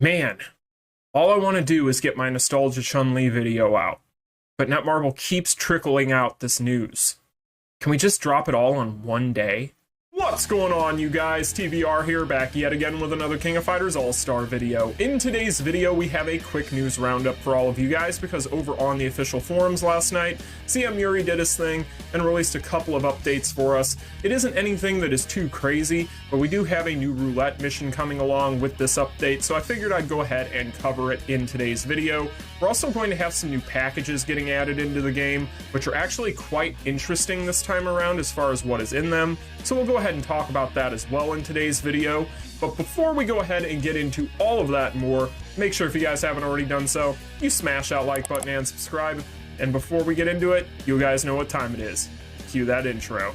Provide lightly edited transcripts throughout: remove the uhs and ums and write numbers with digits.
Man, all I want to do is get my Nostalgia Chun-Li video out, but Netmarble keeps trickling out this news. Can we just drop it all on one day? What's going on, you guys? TVR here, back yet again with another King of Fighters All-Star video. In today's video, we have a quick news roundup for all of you guys, because over on the official forums last night, CM Yuri did his thing and released a couple of updates for us. It isn't anything that is too crazy, but we do have a new Roulette mission coming along with this update, so I figured I'd go ahead and cover it in today's video. We're also going to have some new packages getting added into the game, which are actually quite interesting this time around as far as what is in them, so we'll go ahead and talk about that as well in today's video. But before we go ahead and get into all of that and more, make sure if you guys haven't already done so, you smash that like button and subscribe. And before we get into it, you guys know what time it is. Cue that intro.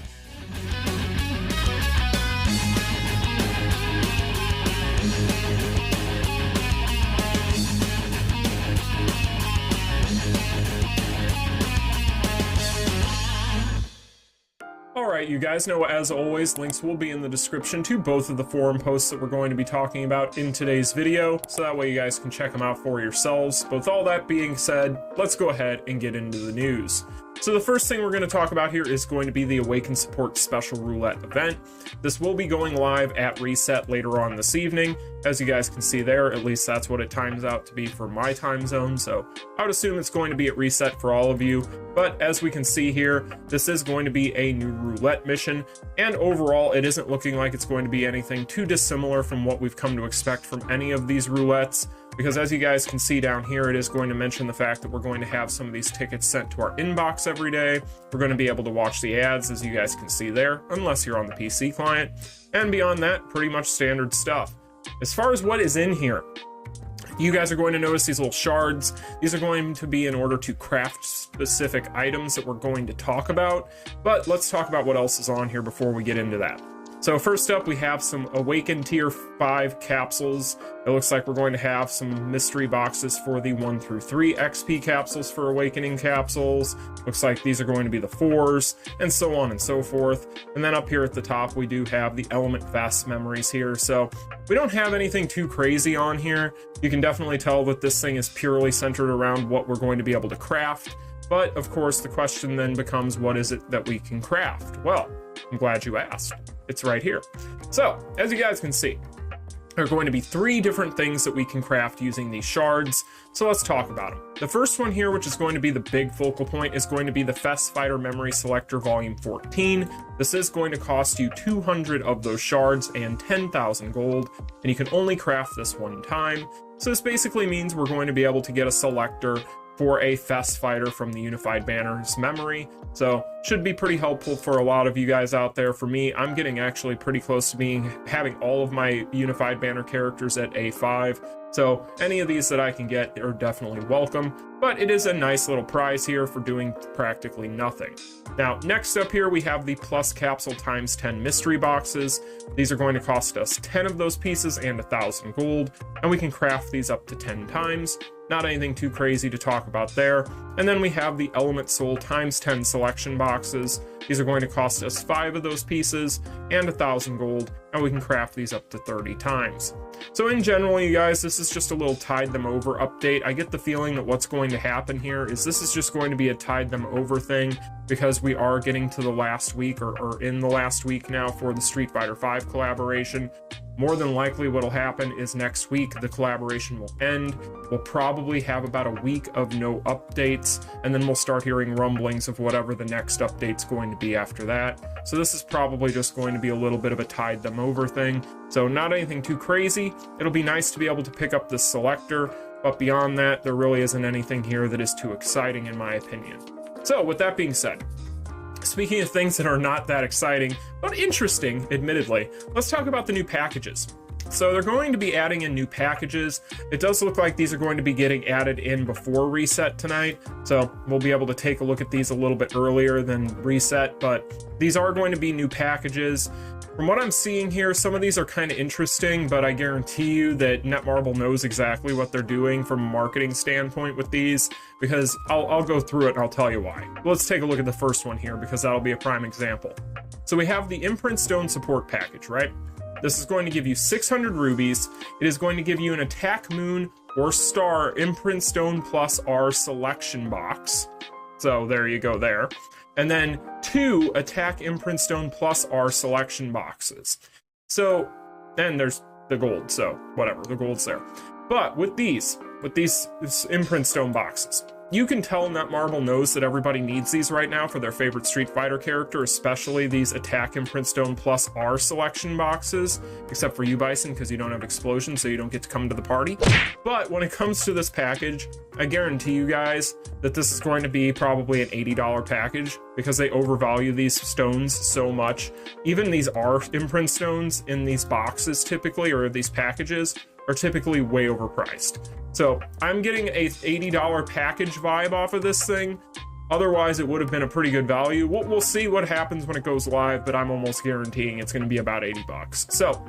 Alright, you guys know, as always, links will be in the description to both of the forum posts that we're going to be talking about in today's video, so that way you guys can check them out for yourselves. But with all that being said, let's go ahead and get into the news. So the first thing we're going to talk about here is going to be the Awaken Support Special Roulette event. This will be going live at reset later on this evening. As you guys can see there, at least that's what it times out to be for my time zone, so I would assume it's going to be at reset for all of you. But as we can see here, this is going to be a new roulette mission, and overall it isn't looking like it's going to be anything too dissimilar from what we've come to expect from any of these roulettes. Because as you guys can see down here, it is going to mention the fact that we're going to have some of these tickets sent to our inbox every day. We're going to be able to watch the ads, as you guys can see there, unless you're on the PC client. And beyond that, pretty much standard stuff. As far as what is in here, you guys are going to notice these little shards. These are going to be in order to craft specific items that we're going to talk about. But let's talk about what else is on here before we get into that. So first up, we have some Awaken Tier 5 capsules. It looks like we're going to have some mystery boxes for the 1 through 3 XP capsules for Awakening capsules. Looks like these are going to be the 4s, and so on and so forth. And then up here at the top, we do have the Element Fast memories here. So we don't have anything too crazy on here. You can definitely tell that this thing is purely centered around what we're going to be able to craft. But of course, the question then becomes, what is it that we can craft? Well, I'm glad you asked. It's right here. So, as you guys can see, there are going to be 3 different things that we can craft using these shards. So let's talk about them. The first one here, which is going to be the big focal point, is going to be the Fest Fighter Memory Selector Volume 14. This is going to cost you 200 of those shards and 10,000 gold, and you can only craft this one time. So this basically means we're going to be able to get a selector for a Fest Fighter from the Unified Banner's memory. So should be pretty helpful for a lot of you guys out there. For me, I'm getting actually pretty close to having all of my Unified Banner characters at A5. So any of these that I can get are definitely welcome, but it is a nice little prize here for doing practically nothing. Now, next up here, we have the Plus Capsule times 10 mystery boxes. These are going to cost us 10 of those pieces and 1,000 gold, and we can craft these up to 10 times. Not anything too crazy to talk about there. And then we have the Element Soul times 10 selection boxes. These are going to cost us 5 of those pieces and 1,000 gold, and we can craft these up to 30 times. So in general, you guys, this is just a little tide them over update. I get the feeling that what's going to happen here is this is just going to be a tide them over thing, because we are getting to the last week, or in the last week now, for the Street Fighter V collaboration. More than likely what'll happen is next week the collaboration will end. We'll probably have about a week of no updates, and then we'll start hearing rumblings of whatever the next update's going to be after that. So this is probably just going to be a little bit of a tide them over thing. So not anything too crazy. It'll be nice to be able to pick up this selector, but beyond that, there really isn't anything here that is too exciting in my opinion. So with that being said, speaking of things that are not that exciting, but interesting, admittedly, let's talk about the new packages. So they're going to be adding in new packages. It does look like these are going to be getting added in before reset tonight, so we'll be able to take a look at these a little bit earlier than reset, but these are going to be new packages. From what I'm seeing here, some of these are kind of interesting, but I guarantee you that Netmarble knows exactly what they're doing from a marketing standpoint with these, because I'll go through it and I'll tell you why. Let's take a look at the first one here, because that'll be a prime example. So we have the Imprint Stone Support Package, right? This is going to give you 600 rubies. It is going to give you an Attack Moon or Star Imprint Stone Plus R selection box. So there you go there. And then 2 Attack Imprint Stone Plus R selection boxes. So, and there's the gold, so whatever, the gold's there. But with these Imprint Stone boxes, you can tell Netmarble knows that everybody needs these right now for their favorite Street Fighter character, especially these Attack Imprint Stone Plus R selection boxes, except for you, Bison, because you don't have Explosion, so you don't get to come to the party. But when it comes to this package, I guarantee you guys that this is going to be probably an $80 package because they overvalue these stones so much. Even these R imprint stones in these boxes typically, or these packages, are typically way overpriced. So I'm getting a $80 package vibe off of this thing. Otherwise, it would have been a pretty good value. We'll see what happens when it goes live, but I'm almost guaranteeing it's going to be about 80 bucks. So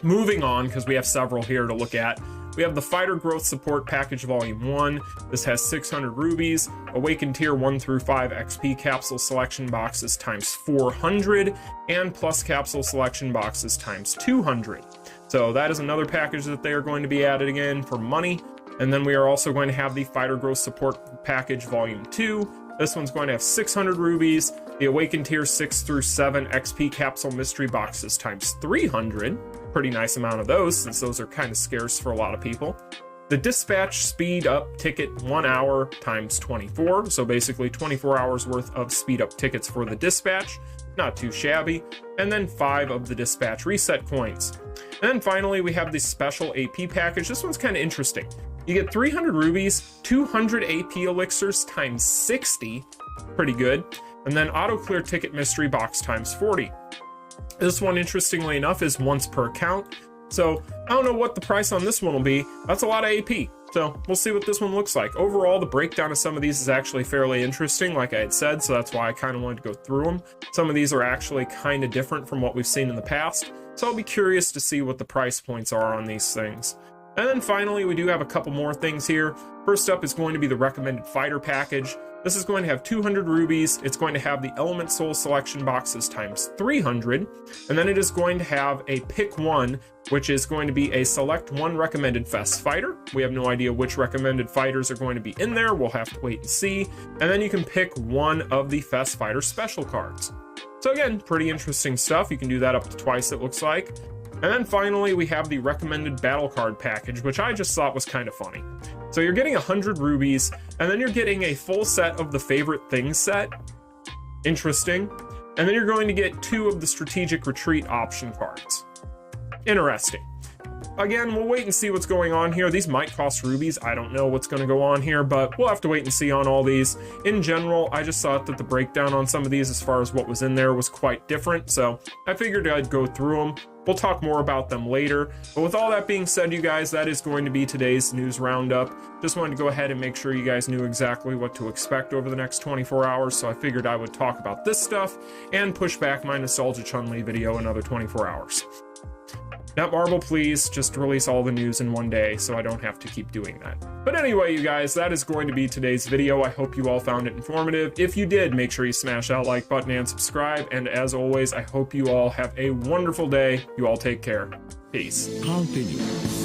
moving on, because we have several here to look at. We have the Fighter Growth Support Package Volume 1. This has 600 rubies, Awaken Tier 1 through 5 XP Capsule Selection Boxes times 400, and Plus Capsule Selection Boxes times 200. So that is another package that they are going to be adding in for money. And then we are also going to have the Fighter Growth Support Package Volume 2. This one's going to have 600 rubies, the Awaken Tier 6 through 7 XP Capsule Mystery Boxes times 300. Pretty nice amount of those, since those are kind of scarce for a lot of people. The Dispatch Speed Up Ticket 1 hour times 24. So basically 24 hours worth of speed up tickets for the Dispatch. Not too shabby. And then 5 of the Dispatch Reset coins. And then finally, we have the Special AP Package. This one's kind of interesting. You get 300 rubies, 200 AP elixirs times 60. Pretty good. And then Auto Clear Ticket Mystery Box times 40. This one, interestingly enough, is once per account. So I don't know what the price on this one will be. That's a lot of AP. So we'll see what this one looks like. Overall, the breakdown of some of these is actually fairly interesting, like I had said, so that's why I kind of wanted to go through them. Some of these are actually kind of different from what we've seen in the past. So I'll be curious to see what the price points are on these things. And then finally, we do have a couple more things here. First up is going to be the Recommended Fighter Package. This is going to have 200 rubies. It's going to have the Element Soul Selection Boxes times 300. And then it is going to have a Pick One, which is going to be a Select One Recommended FES Fighter. We have no idea which recommended fighters are going to be in there. We'll have to wait and see. And then you can pick one of the FES Fighter special cards. So again, pretty interesting stuff. You can do that up to twice, it looks like. And then finally, we have the Recommended Battle Card Package, which I just thought was kind of funny. So you're getting 100 rubies, and then you're getting a full set of the Favorite Things set. Interesting. And then you're going to get 2 of the Strategic Retreat option cards. Interesting. Again, we'll wait and see what's going on here. These might cost rubies. I don't know what's going to go on here, but we'll have to wait and see on all these. In general, I just thought that the breakdown on some of these as far as what was in there was quite different, so I figured I'd go through them. We'll talk more about them later. But with all that being said, you guys, that is going to be today's news roundup. Just wanted to go ahead and make sure you guys knew exactly what to expect over the next 24 hours, so I figured I would talk about this stuff and push back my Nostalgia Chun-Li video another 24 hours. Netmarble, please just release all the news in one day so I don't have to keep doing that. But anyway, you guys, that is going to be today's video. I hope you all found it informative. If you did, make sure you smash that like button and subscribe. And as always, I hope you all have a wonderful day. You all take care. Peace. Continue.